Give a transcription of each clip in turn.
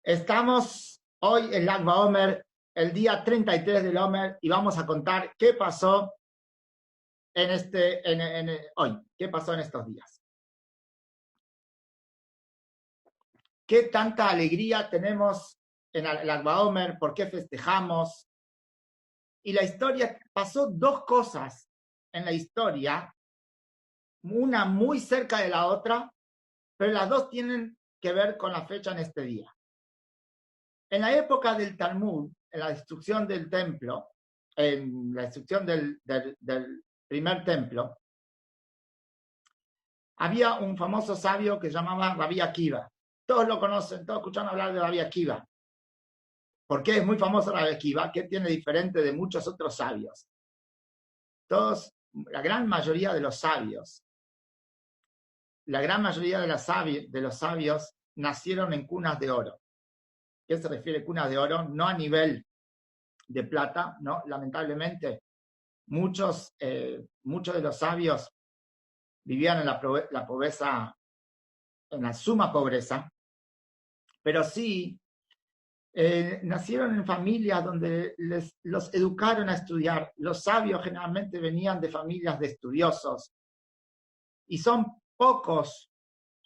Estamos hoy en Lag BaOmer, el día 33 del Omer, y vamos a contar qué pasó hoy, qué pasó en estos días. ¿Qué tanta alegría tenemos en el Lag BaOmer? ¿Por qué festejamos? Y la historia, pasó dos cosas en la historia, una muy cerca de la otra, pero las dos tienen que ver con la fecha en este día. En la época del Talmud, en la destrucción del templo, en la destrucción del primer templo, había un famoso sabio que se llamaba Rabbi Akiva. Todos lo conocen, todos escuchan hablar de Rabbi Akiva. ¿Por qué es muy famoso Rabbi Akiva? ¿Qué tiene diferente de muchos otros sabios? La gran mayoría de los sabios, la gran mayoría de los sabios nacieron en cunas de oro. ¿Qué se refiere a cunas de oro? No a nivel de plata, ¿no? Lamentablemente, muchos de los sabios vivían en la pobreza, en la suma pobreza, pero sí nacieron en familias donde los educaron a estudiar. Los sabios generalmente venían de familias de estudiosos y son pocos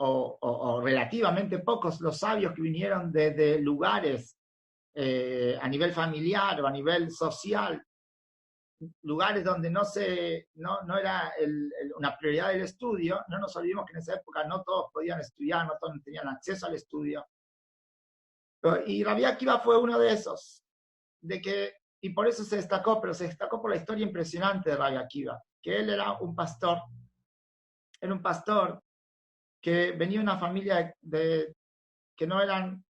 o relativamente pocos los sabios que vinieron de lugares a nivel familiar o a nivel social, lugares donde no era una prioridad del estudio. No nos olvidemos que en esa época no todos podían estudiar, no todos tenían acceso al estudio. Y Rabbi Akiva fue uno de esos, y por eso se destacó, pero se destacó por la historia impresionante de Rabbi Akiva, que él era un pastor que venía de una familia que no eran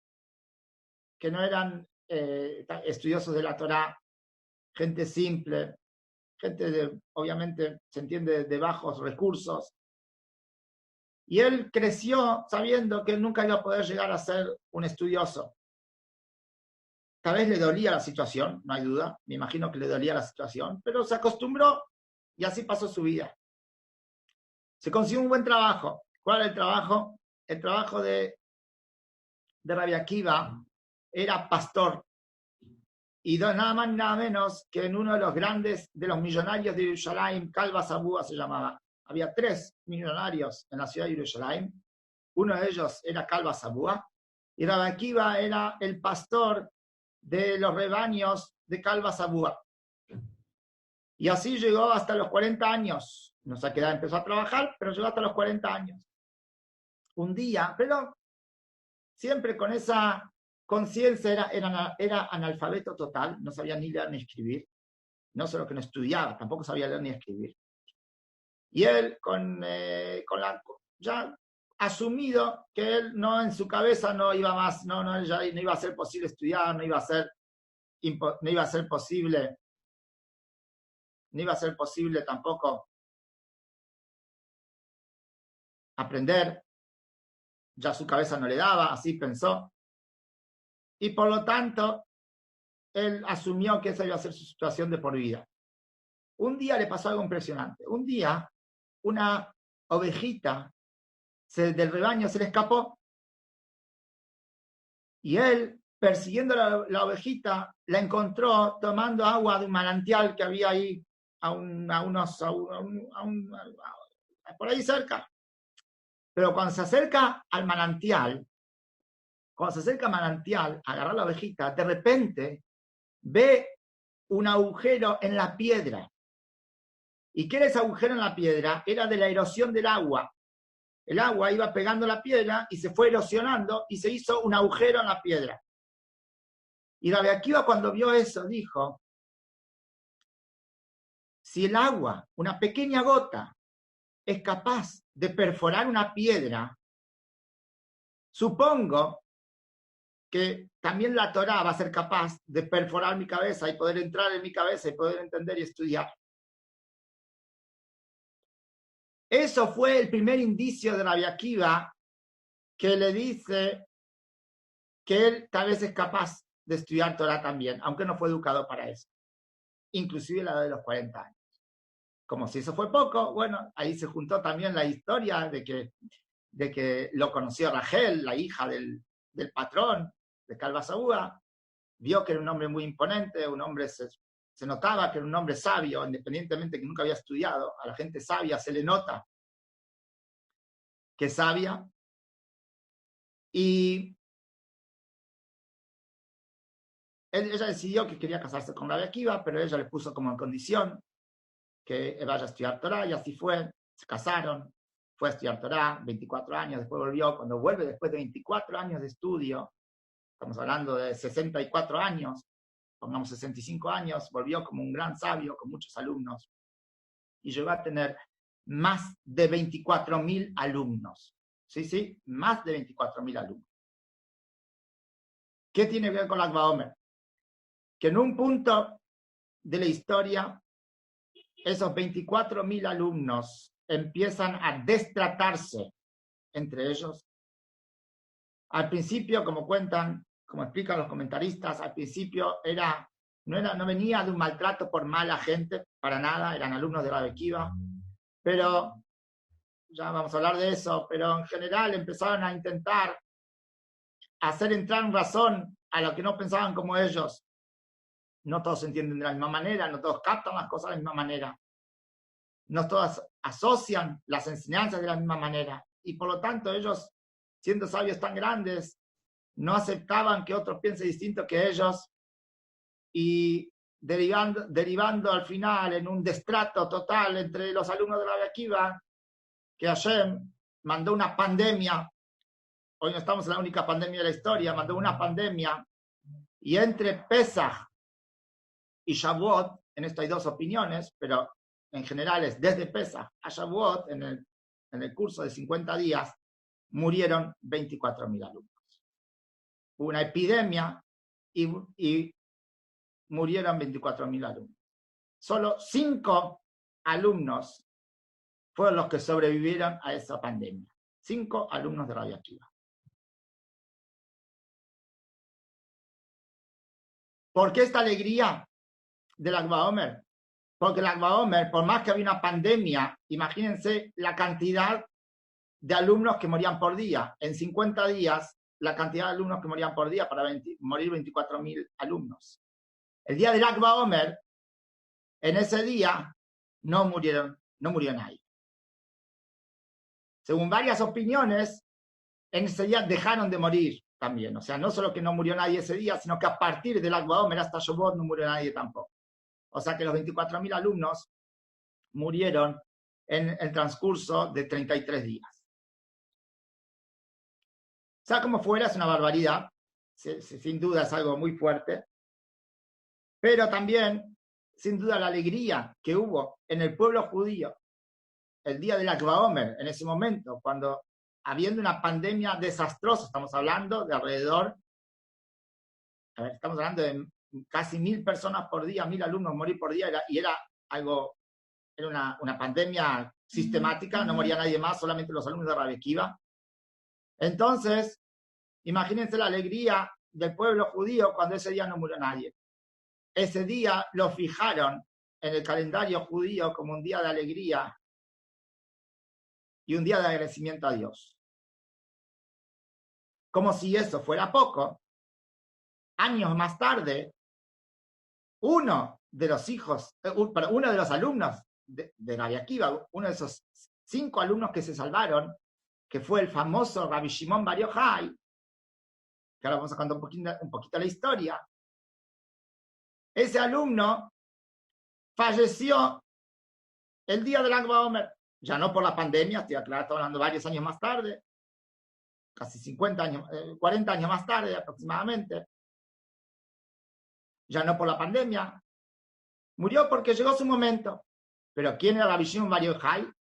estudiosos de la Torá, gente simple, gente obviamente se entiende de bajos recursos, y él creció sabiendo que él nunca iba a poder llegar a ser un estudioso. Tal vez le dolía la situación, no hay duda, me imagino que le dolía la situación, pero se acostumbró y así pasó su vida. Se consiguió un buen trabajo. ¿Cuál era el trabajo? El trabajo de Rabbi Akiva era pastor, y nada más ni nada menos que en uno de los grandes, de los millonarios de Jerusalén, Kalba Sabúa se llamaba. Había 3 millonarios en la ciudad de Jerusalén. Uno de ellos era Kalba Sabúa, y Rabbi Akiva era el pastor de los rebaños de Kalba Sabúa. Y así llegó hasta los 40 años. No sé a qué edad empezó a trabajar, pero llegó hasta los 40 años. Un día, pero siempre con esa conciencia, era analfabeto total, no sabía ni leer ni escribir. No solo que no estudiaba, tampoco sabía leer ni escribir. Y él, ya asumido que él no, en su cabeza no iba más, ya no iba a ser posible estudiar, no iba a ser posible tampoco aprender, ya su cabeza no le daba, así pensó, y por lo tanto él asumió que esa iba a ser su situación de por vida. Un día le pasó algo impresionante. Un día una ovejita del rebaño se le escapó, y él, persiguiendo la ovejita, la encontró tomando agua de un manantial que había ahí por ahí cerca. Pero cuando se acerca al manantial, a agarrar la ovejita, de repente ve un agujero en la piedra. ¿Y qué era ese agujero en la piedra? Era de la erosión del agua. El agua iba pegando la piedra y se fue erosionando y se hizo un agujero en la piedra. Y Rabbi Akiva, cuando vio eso, dijo: si el agua, una pequeña gota, es capaz de perforar una piedra, supongo que también la Torá va a ser capaz de perforar mi cabeza y poder entrar en mi cabeza y poder entender y estudiar. Eso fue el primer indicio de Rabbi Akiva, que le dice que él tal vez es capaz de estudiar Torá también, aunque no fue educado para eso, inclusive a la edad de los 40 años. Como si eso fue poco, bueno, ahí se juntó también la historia de que lo conoció Rachel, la hija del patrón, de Calvasagua, vio que era un hombre muy imponente, un hombre, se notaba que era un hombre sabio, independientemente que nunca había estudiado. A la gente sabia se le nota que es sabia. Y ella decidió que quería casarse con Rabbi Akiva, pero ella le puso como condición que vaya a estudiar Torah, y así fue. Se casaron, fue a estudiar Torah, 24 años, después volvió. Cuando vuelve después de 24 años de estudio, estamos hablando de 64 años, pongamos 65 años, volvió como un gran sabio, con muchos alumnos, y llegó a tener más de 24.000 alumnos. Sí, más de 24.000 alumnos. ¿Qué tiene que ver con Lag BaOmer? Que en un punto de la historia, esos 24.000 alumnos empiezan a destratarse entre ellos. Al principio, como cuentan, como explican los comentaristas, al principio no venía de un maltrato por mala gente, para nada, eran alumnos de Rabbi Akiva, pero ya vamos a hablar de eso, pero en general empezaron a intentar hacer entrar en razón a los que no pensaban como ellos. No todos se entienden de la misma manera, no todos captan las cosas de la misma manera, no todos asocian las enseñanzas de la misma manera, y por lo tanto ellos, siendo sabios tan grandes, no aceptaban que otros piensen distinto que ellos, y derivando al final en un destrato total entre los alumnos de Rabbi Akiva, que Hashem mandó una pandemia. Hoy no estamos en la única pandemia de la historia, mandó una pandemia, y entre Pesach y Shavuot, en esto hay dos opiniones, pero en general es desde Pesach a Shavuot, en el curso de 50 días, murieron 24.000 alumnos. Hubo una epidemia y murieron 24.000 alumnos. Solo 5 alumnos fueron los que sobrevivieron a esa pandemia. 5 alumnos de Rabbi Akiva. ¿Por qué esta alegría del Lag BaOmer? Porque el Lag BaOmer, por más que había una pandemia, imagínense la cantidad de alumnos que morían por día. En 50 días, la cantidad de alumnos que morían por día para morir 24.000 alumnos. El día del Lag BaOmer, en ese día, no murió nadie. Según varias opiniones, en ese día dejaron de morir también. O sea, no solo que no murió nadie ese día, sino que a partir del Lag BaOmer hasta Shavuot no murió nadie tampoco. O sea que los 24.000 alumnos murieron en el transcurso de 33 días. Sea como fuera, es una barbaridad. Sin duda es algo muy fuerte. Pero también, sin duda, la alegría que hubo en el pueblo judío el día del Lag BaOmer, en ese momento, cuando habiendo una pandemia desastrosa, estamos hablando de alrededor, estamos hablando de casi 1.000 personas por día, 1.000 alumnos morir por día, era una pandemia sistemática, no moría nadie más, solamente los alumnos de Rabbi Akiva. Entonces, imagínense la alegría del pueblo judío cuando ese día no murió nadie. Ese día lo fijaron en el calendario judío como un día de alegría y un día de agradecimiento a Dios. Como si eso fuera poco, años más tarde, uno de los alumnos de Rabbi Akiva, uno de esos 5 alumnos que se salvaron, que fue el famoso Rabbi Shimon Bar Yochai, que ahora vamos a contar un poquito la historia. Ese alumno falleció el día del Lag BaOmer, ya no por la pandemia, estoy hablando varios años más tarde, casi 50 años, 40 años más tarde aproximadamente, ya no por la pandemia, murió porque llegó su momento. Pero ¿quién era Rabbi Shimon Bar Yochai?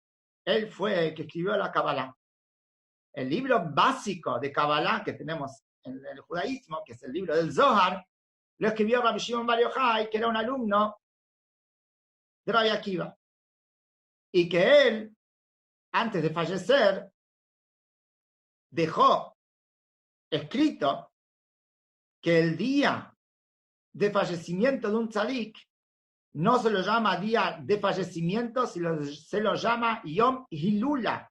Él fue el que escribió la Kabbalah. El libro básico de Kabbalah que tenemos en el judaísmo, que es el libro del Zohar, lo escribió Rabbi Shimon Bar Yochai, que era un alumno de Rabbi Akiva. Y que él, antes de fallecer, dejó escrito que el día de fallecimiento de un tzadik no se lo llama día de fallecimiento, sino se lo llama Yom Hilula,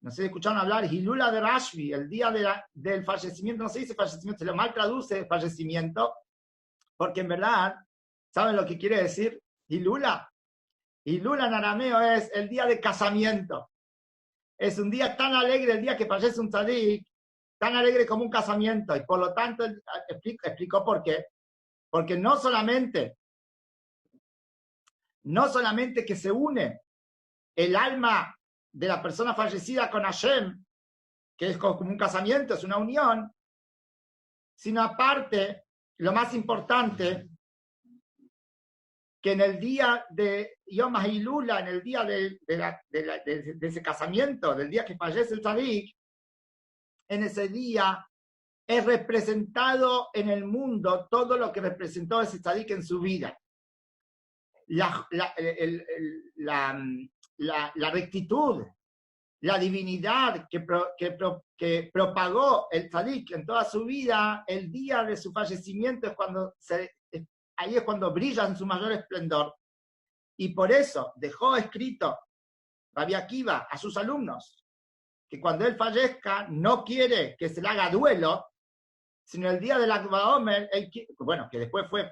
no sé si escucharon hablar, Hilula de Rashbi, el día del fallecimiento, no se dice fallecimiento, se lo mal traduce fallecimiento, porque en verdad, ¿saben lo que quiere decir Hilula? Hilula en arameo es el día de casamiento. Es un día tan alegre, el día que fallece un tzadik, tan alegre como un casamiento, y por lo tanto, explicó por qué. Porque no solamente que se une el alma de la persona fallecida con Hashem, que es como un casamiento, es una unión, sino aparte, lo más importante, que en el día de Yom HaHilula, en el día de ese casamiento, del día que fallece el tzadik, en ese día es representado en el mundo todo lo que representó ese tzadik en su vida. La rectitud, la divinidad que propagó el tzadik en toda su vida, el día de su fallecimiento es cuando ahí es cuando brilla en su mayor esplendor. Y por eso dejó escrito Rabbi Akiva a sus alumnos que cuando él fallezca no quiere que se le haga duelo, sino el día del Lag BaOmer, bueno, que después fue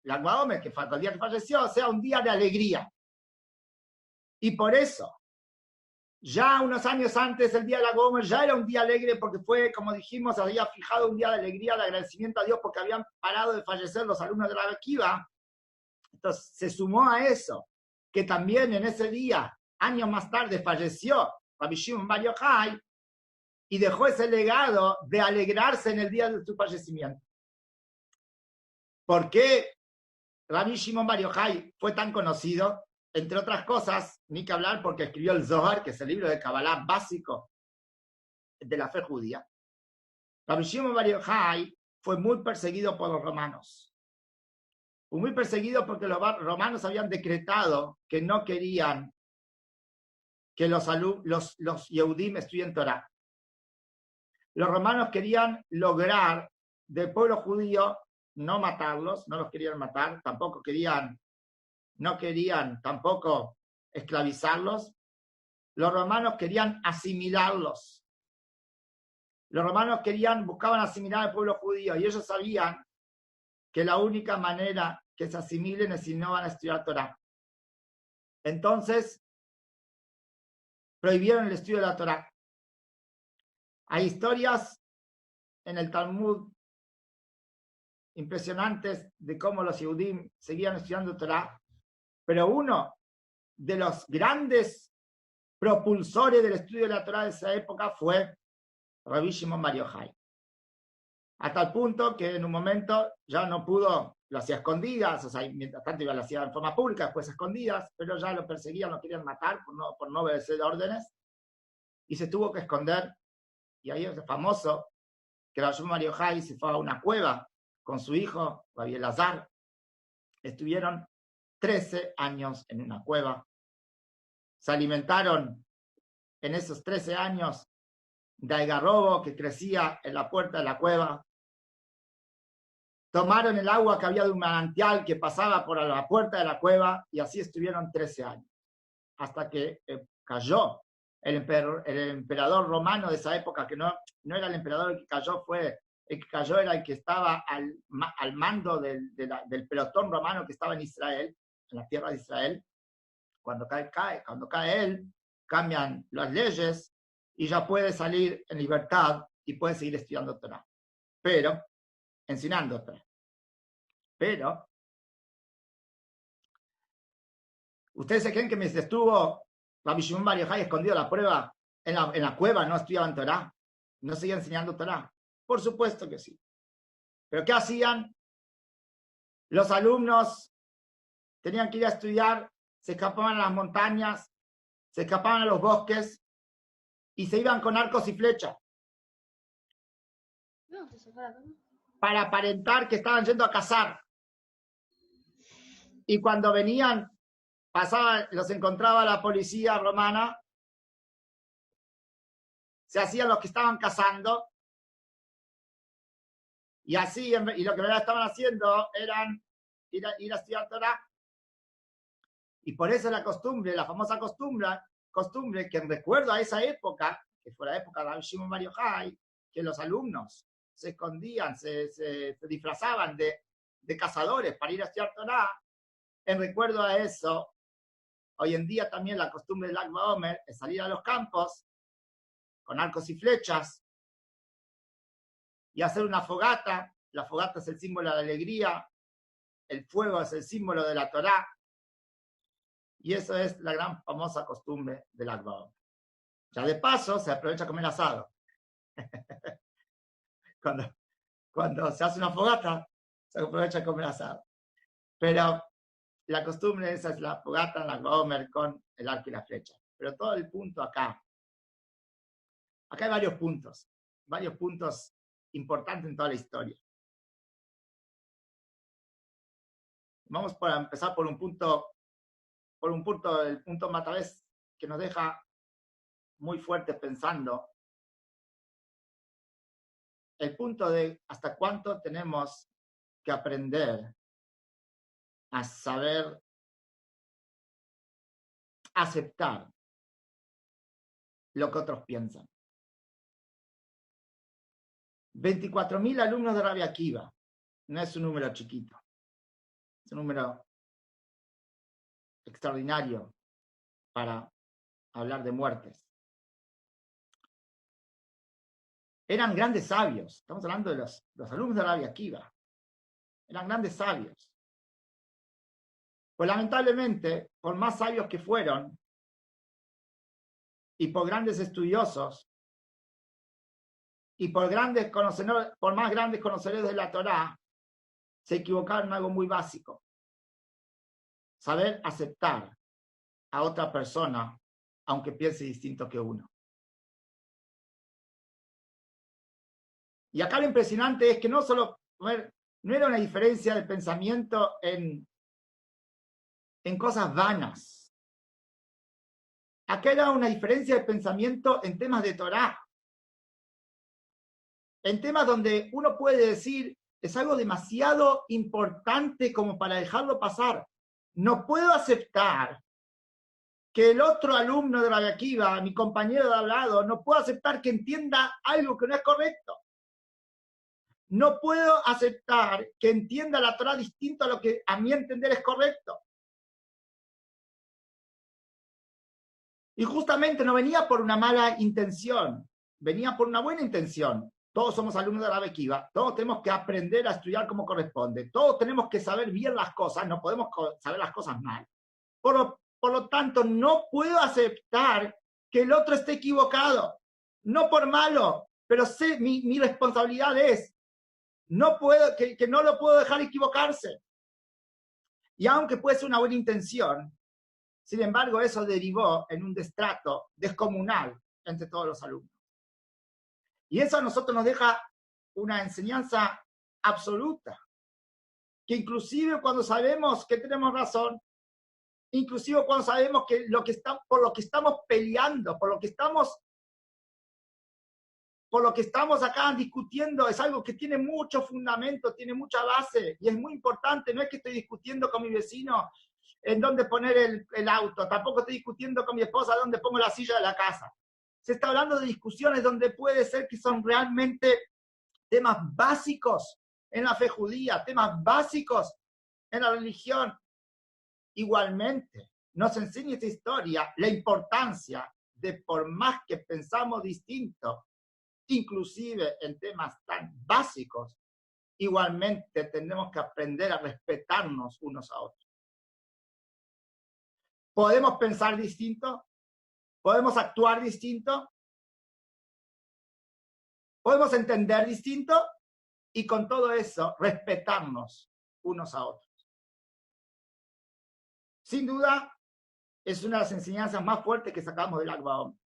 Lag BaOmer, que el día que falleció, sea un día de alegría. Y por eso, ya unos años antes, el día de Lag BaOmer ya era un día alegre porque fue, como dijimos, había fijado un día de alegría, de agradecimiento a Dios porque habían parado de fallecer los alumnos de Rabbi Akiva. Entonces se sumó a eso, que también en ese día, años más tarde, falleció Rabbi Shimon Bar Yochai y dejó ese legado de alegrarse en el día de su fallecimiento. ¿Por qué Rabbi Shimon Bar Yochai fue tan conocido? Entre otras cosas, ni que hablar porque escribió el Zohar, que es el libro de Kabbalah básico de la fe judía. Rabbi Shimon Bar Yochai fue muy perseguido por los romanos. Fue muy perseguido porque los romanos habían decretado que no querían que los Yehudim estudien Torah. Los romanos querían lograr del pueblo judío no matarlos, no los querían matar, no querían tampoco esclavizarlos. Los romanos querían asimilarlos. Los romanos buscaban asimilar al pueblo judío y ellos sabían que la única manera que se asimilen es si no van a estudiar Torah. Entonces, prohibieron el estudio de la Torah. Hay historias en el Talmud impresionantes de cómo los Yehudim seguían estudiando Torah, pero uno de los grandes propulsores del estudio de la Torah de esa época fue Rabbi Shimon Bar Yochai. A tal punto que en un momento ya no pudo, lo hacía escondidas, o sea, mientras tanto lo hacía en forma pública, después escondidas, pero ya lo perseguían, lo querían matar por no obedecer órdenes, y se tuvo que esconder, y ahí es famoso que Rabbi Shimon Bar Yochai se fue a una cueva con su hijo, Rabbi Elazar. Estuvieron 13 años en una cueva. Se alimentaron en esos 13 años de algarrobo que crecía en la puerta de la cueva. Tomaron el agua que había de un manantial que pasaba por la puerta de la cueva y así estuvieron 13 años. Hasta que cayó el emperador romano de esa época, que no era el emperador el que cayó, el que cayó era el que estaba al mando del pelotón romano que estaba en Israel, en la tierra de Israel. Cuando cae él, cambian las leyes y ya puede salir en libertad y puede seguir estudiando Torah. Pero, enseñando Torah. Pero, ¿ustedes se creen que mientras estuvo Rabbi Shimon Bar Yochai escondido la prueba en la cueva no estudiaban Torah? ¿No seguía enseñando Torah? Por supuesto que sí. ¿Pero qué hacían? Los alumnos tenían que ir a estudiar, se escapaban a las montañas, se escapaban a los bosques y se iban con arcos y flechas para aparentar que estaban yendo a cazar. Y cuando venían, los encontraba la policía romana, se hacían los que estaban cazando, y así, y lo que en verdad estaban haciendo eran ir a estudiar Torah. Y por eso la famosa costumbre, costumbre que en recuerdo a esa época, que fue la época de Rabbi Shimon Bar Yochai, que los alumnos se escondían, se disfrazaban de cazadores para ir a estudiar Torah, en recuerdo a eso, hoy en día también la costumbre del Lag BaOmer es salir a los campos con arcos y flechas y hacer una fogata. La fogata es el símbolo de la alegría, el fuego es el símbolo de la Torá, y eso es la gran famosa costumbre del Lag BaOmer. Ya de paso se aprovecha a comer asado. cuando se hace una fogata, se aprovecha a comer asado. Pero la costumbre esa es la fogata en Lag BaOmer con el arco y la flecha. Pero todo el punto acá hay varios puntos importantes en toda la historia. Vamos a empezar por un punto, el punto más tal vez que nos deja muy fuertes pensando. El punto de hasta cuánto tenemos que aprender a saber aceptar lo que otros piensan. 24.000 alumnos de Rabbi Akiva. No es un número chiquito. Es un número extraordinario para hablar de muertes. Eran grandes sabios. Estamos hablando de los alumnos de Rabbi Akiva. Eran grandes sabios. Pues lamentablemente, por más sabios que fueron y por grandes estudiosos y por más grandes conocedores de la Torá, se equivocaron en algo muy básico. Saber aceptar a otra persona aunque piense distinto que uno. Y acá lo impresionante es que no era una diferencia de pensamiento en cosas vanas. Acá era una diferencia de pensamiento en temas de Torá. En temas donde uno puede decir, es algo demasiado importante como para dejarlo pasar. No puedo aceptar que el otro alumno de Rabbi Akiva, mi compañero de al lado, no puedo aceptar que entienda algo que no es correcto. No puedo aceptar que entienda la Torá distinto a lo que a mi entender es correcto. Y justamente no venía por una mala intención, venía por una buena intención. Todos somos alumnos de Rabbi Akiva, todos tenemos que aprender a estudiar como corresponde, todos tenemos que saber bien las cosas, no podemos saber las cosas mal. Por lo tanto, no puedo aceptar que el otro esté equivocado, no por malo, pero sé, mi responsabilidad es, que no lo puedo dejar equivocarse. Y aunque puede ser una buena intención, sin embargo, eso derivó en un destrato descomunal entre todos los alumnos. Y eso a nosotros nos deja una enseñanza absoluta, que inclusive cuando sabemos que tenemos razón, inclusive cuando sabemos que por lo que estamos peleando, por lo que estamos acá discutiendo, es algo que tiene mucho fundamento, tiene mucha base, y es muy importante. No es que estoy discutiendo con mi vecino en dónde poner el auto, tampoco estoy discutiendo con mi esposa dónde pongo la silla de la casa. Se está hablando de discusiones donde puede ser que son realmente temas básicos en la fe judía, temas básicos en la religión. Igualmente, nos enseña esta historia la importancia de, por más que pensamos distinto, inclusive en temas tan básicos, igualmente tenemos que aprender a respetarnos unos a otros. ¿Podemos pensar distinto? ¿Podemos actuar distinto? ¿Podemos entender distinto? Y con todo eso, respetarnos unos a otros. Sin duda, es una de las enseñanzas más fuertes que sacamos del Lag BaOmer.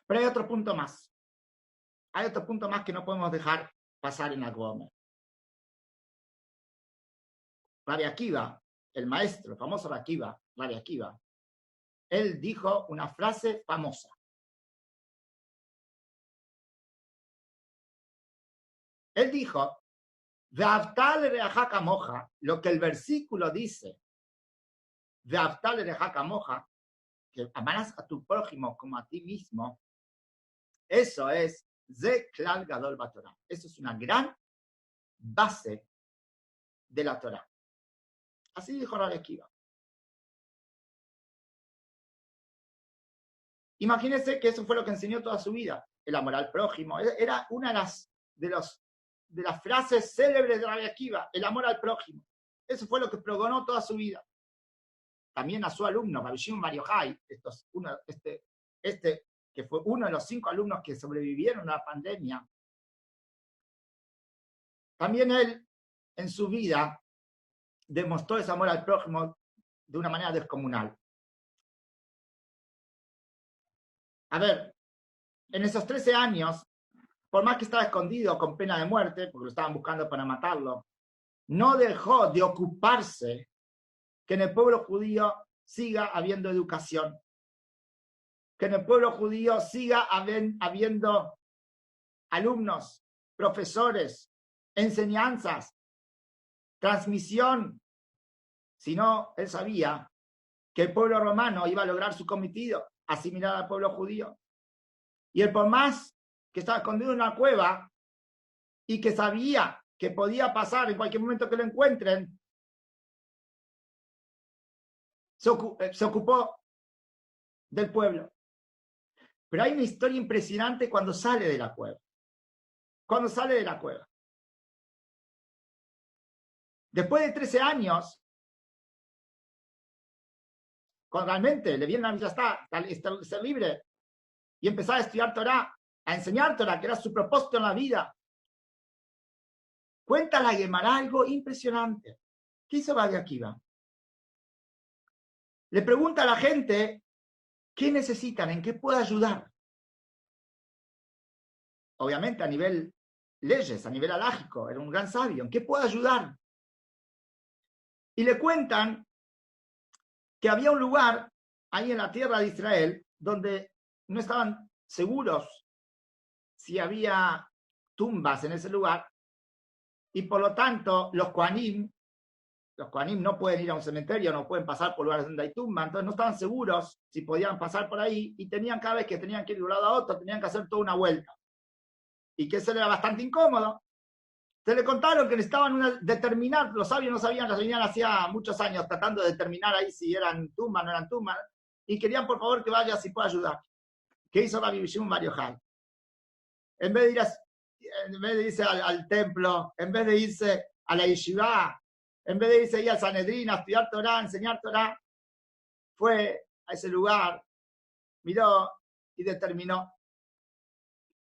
Pero hay otro punto más. Hay otro punto más que no podemos dejar pasar en Lag BaOmer. Rabbi Akiva, el maestro, el famoso Rabbi Akiva, él dijo una frase famosa. Él dijo, lo que el versículo dice, Ve'aftale leja moja, que amarás a tu prójimo como a ti mismo, eso es Ze Klal Gadol Batorah. Eso es una gran base de la Torah. Así dijo Rabbi Akiva. Imagínense que eso fue lo que enseñó toda su vida, el amor al prójimo. Era una de las frases célebres de Rabbi Akiva, el amor al prójimo. Eso fue lo que progonó toda su vida. También a su alumno, Rabbi Shimon Bar Yochai, que fue uno de los 5 alumnos que sobrevivieron a la pandemia, también él, en su vida, demostró ese amor al prójimo de una manera descomunal. A ver, en esos 13 años, por más que estaba escondido con pena de muerte, porque lo estaban buscando para matarlo, no dejó de ocuparse que en el pueblo judío siga habiendo educación, que en el pueblo judío siga habiendo alumnos, profesores, enseñanzas, transmisión. Si no, él sabía que el pueblo romano iba a lograr su cometido, asimilar al pueblo judío. Y él, por más que estaba escondido en una cueva y que sabía que podía pasar en cualquier momento que lo encuentren, se ocupó del pueblo. Pero hay una historia impresionante cuando sale de la cueva. Cuando sale de la cueva. Después de 13 años, cuando realmente le viene la vida, está ser libre, y empezar a estudiar Torah, a enseñar Torah, que era su propósito en la vida. Cuenta la Gemara algo impresionante. ¿Qué hizo Rabbi Akiva? Le pregunta a la gente qué necesitan, en qué puede ayudar. Obviamente a nivel leyes, a nivel alágico, era un gran sabio, ¿en qué puede ayudar? Y le cuentan que había un lugar ahí en la tierra de Israel donde no estaban seguros si había tumbas en ese lugar, y por lo tanto los Kohanim no pueden ir a un cementerio, no pueden pasar por lugares donde hay tumbas, entonces no estaban seguros si podían pasar por ahí, y tenían, cada vez que tenían que ir de un lado a otro, tenían que hacer toda una vuelta, y que eso era bastante incómodo. Se le contaron que necesitaban determinar, los sabios no sabían, las venían hacía muchos años tratando de determinar ahí si eran tumbas o no eran tumbas, y querían por favor que vaya si puede ayudar. ¿Qué hizo Rabbi Shimon Bar Yochai? En vez de irse al templo, en vez de irse a la yeshiva, en vez de irse ahí al Sanedrín a estudiar Torah, a enseñar Torah, fue a ese lugar, miró y determinó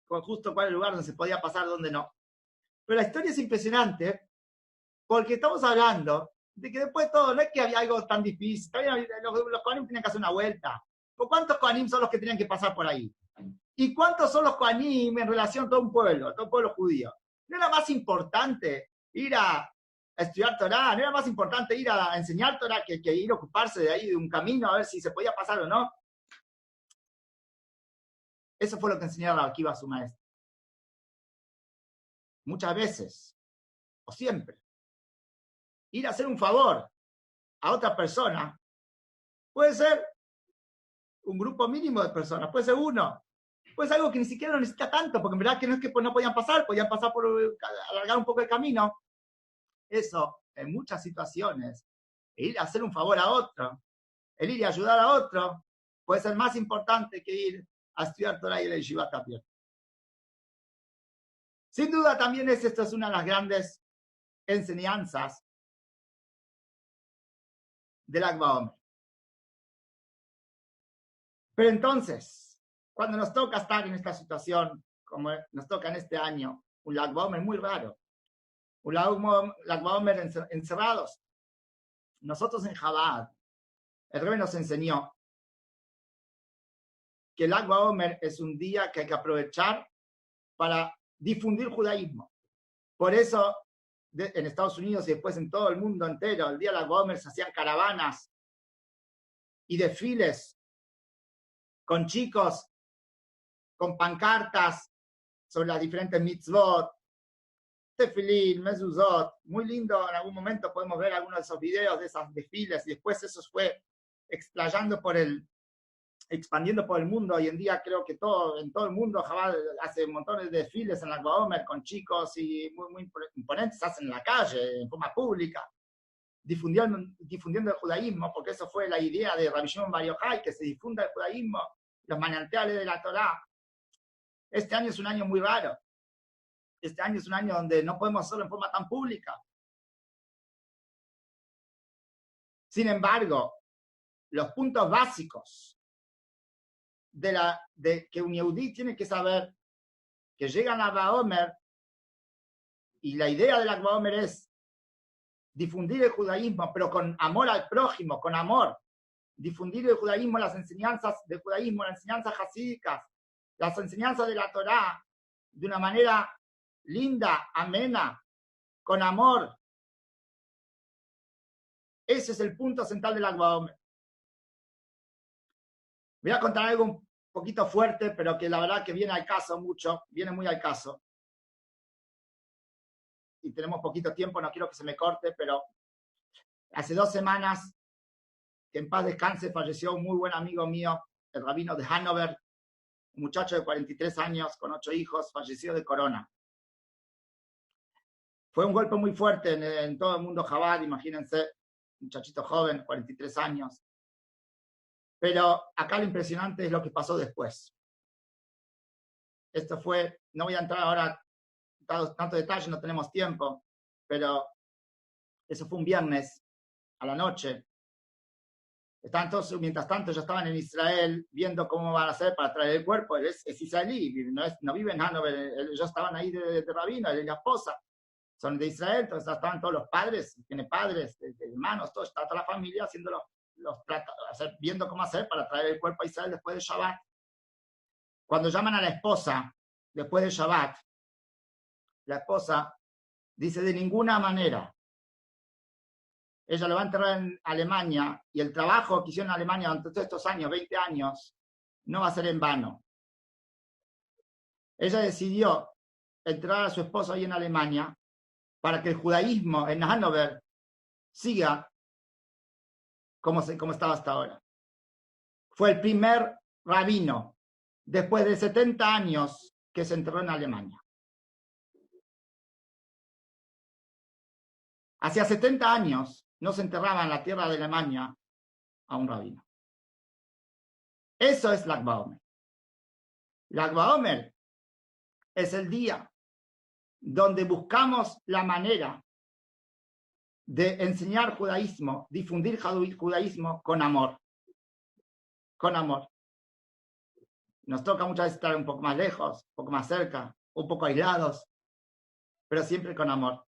con justo cuál es el lugar donde se podía pasar, donde no. Pero la historia es impresionante porque estamos hablando de que después de todo, no es que había algo tan difícil, los Kohanim tenían que hacer una vuelta. ¿Por cuántos Kohanim son los que tenían que pasar por ahí? ¿Y cuántos son los Kohanim en relación a todo un pueblo judío? ¿No era más importante ir a estudiar Torah? ¿No era más importante ir a enseñar Torah que ir a ocuparse de ahí de un camino a ver si se podía pasar o no? Eso fue lo que enseñó Rabbi Akiva a su maestro. Muchas veces, o siempre, ir a hacer un favor a otra persona puede ser un grupo mínimo de personas, puede ser uno, puede ser algo que ni siquiera lo necesita tanto, porque en verdad que no es que no podían pasar por alargar un poco el camino. Eso, en muchas situaciones, el ir a hacer un favor a otro, el ir a ayudar a otro, puede ser más importante que ir a estudiar Torah y la yeshiva también. Sin duda también esto es una de las grandes enseñanzas del Lag BaOmer. Pero entonces, cuando nos toca estar en esta situación, como nos toca en este año, un Lag BaOmer muy raro, un Lag BaOmer encerrados, nosotros en Chabad, el Rebbe nos enseñó que el Lag BaOmer es un día que hay que aprovechar para difundir judaísmo. Por eso, en Estados Unidos y después en todo el mundo entero, el día del Lag BaOmer se hacían caravanas y desfiles con chicos, con pancartas sobre las diferentes mitzvot, tefilín, mezuzot, muy lindo. En algún momento podemos ver algunos de esos videos de esos desfiles, y después eso fue explayando expandiendo por el mundo. Hoy en día creo que en todo el mundo Chabad hace montones de desfiles en la Gomer con chicos y muy imponentes, hacen en la calle, en forma pública, difundiendo el judaísmo, porque eso fue la idea de Rabbi Shimon Bar Yochai, que se difunda el judaísmo, los manantiales de la Torá. Este año es un año muy raro. Este año es un año donde no podemos hacerlo en forma tan pública. Sin embargo, los puntos básicos de que un yehudí tiene que saber, que llegan a Baomer, y la idea de la Baomer es difundir el judaísmo, pero con amor al prójimo, con amor. Difundir el judaísmo, las enseñanzas del judaísmo, las enseñanzas hasídicas, las enseñanzas de la Torá, de una manera linda, amena, con amor. Ese es el punto central de la Baomer. Voy a contar algo un poquito fuerte, pero que la verdad que viene al caso mucho, viene muy al caso. Y tenemos poquito tiempo, no quiero que se me corte, pero hace 2 semanas, que en paz descanse, falleció un muy buen amigo mío, el rabino de Hannover, un muchacho de 43 años, con 8 hijos, falleció de corona. Fue un golpe muy fuerte en todo el mundo Chabad, imagínense, muchachito joven, 43 años. Pero acá lo impresionante es lo que pasó después. Esto fue, no voy a entrar ahora tanto detalle, no tenemos tiempo, pero eso fue un viernes a la noche. Mientras tanto, ya estaban en Israel viendo cómo van a hacer para traer el cuerpo. Él es israelí, no vive en Hannover, ellos estaban ahí de rabino, él y la esposa. Son de Israel, entonces estaban todos los padres, tiene padres, hermanos, está toda la familia haciendo viendo cómo hacer para traer el cuerpo a Israel después de Shabbat. Cuando llaman a la esposa, después de Shabbat, la esposa dice: de ninguna manera. Ella lo va a enterrar en Alemania, y el trabajo que hicieron en Alemania durante todos estos años, 20 años, no va a ser en vano. Ella decidió enterrar a su esposo ahí en Alemania para que el judaísmo en Hannover siga como estaba hasta ahora. Fue el primer rabino después de 70 años que se enterró en Alemania. Hacía 70 años no se enterraba en la tierra de Alemania a un rabino. Eso es Lag BaOmer. Lag BaOmer es el día donde buscamos la manera de enseñar judaísmo, difundir judaísmo con amor. Con amor. Nos toca muchas veces estar un poco más lejos, un poco más cerca, un poco aislados, pero siempre con amor,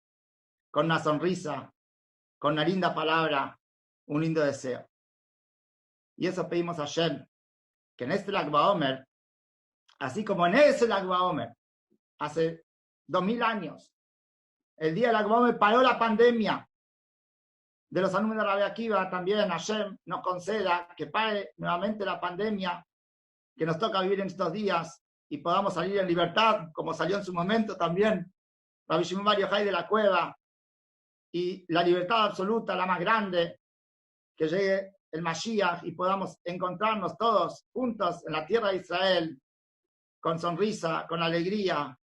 con una sonrisa, con una linda palabra, un lindo deseo. Y eso pedimos a Hashem, que en este Lag BaOmer, así como en ese Lag BaOmer, hace 2000 años, el día de Lag BaOmer paró la pandemia de los alumnos de Rabbi Akiva, también Hashem nos conceda que pare nuevamente la pandemia que nos toca vivir en estos días y podamos salir en libertad, como salió en su momento también Rabbi Shimon Bar Yochai de la cueva, y la libertad absoluta, la más grande, que llegue el Mashiach y podamos encontrarnos todos juntos en la tierra de Israel, con sonrisa, con alegría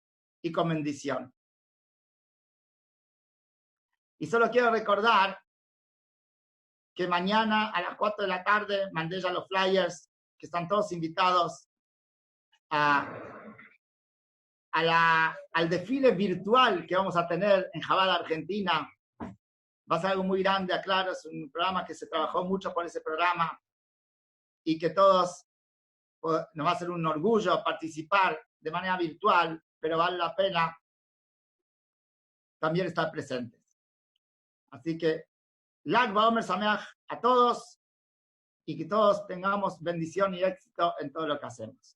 y con bendición. Y solo quiero recordar que mañana a las 4 de la tarde mandé ya los flyers, que están todos invitados al desfile virtual que vamos a tener en Chabad, Argentina. Va a ser algo muy grande, aclaro, es un programa que se trabajó mucho por ese programa y que todos nos va a ser un orgullo participar de manera virtual, pero vale la pena también estar presentes. Así que Lag BaOmer Sameach a todos y que todos tengamos bendición y éxito en todo lo que hacemos.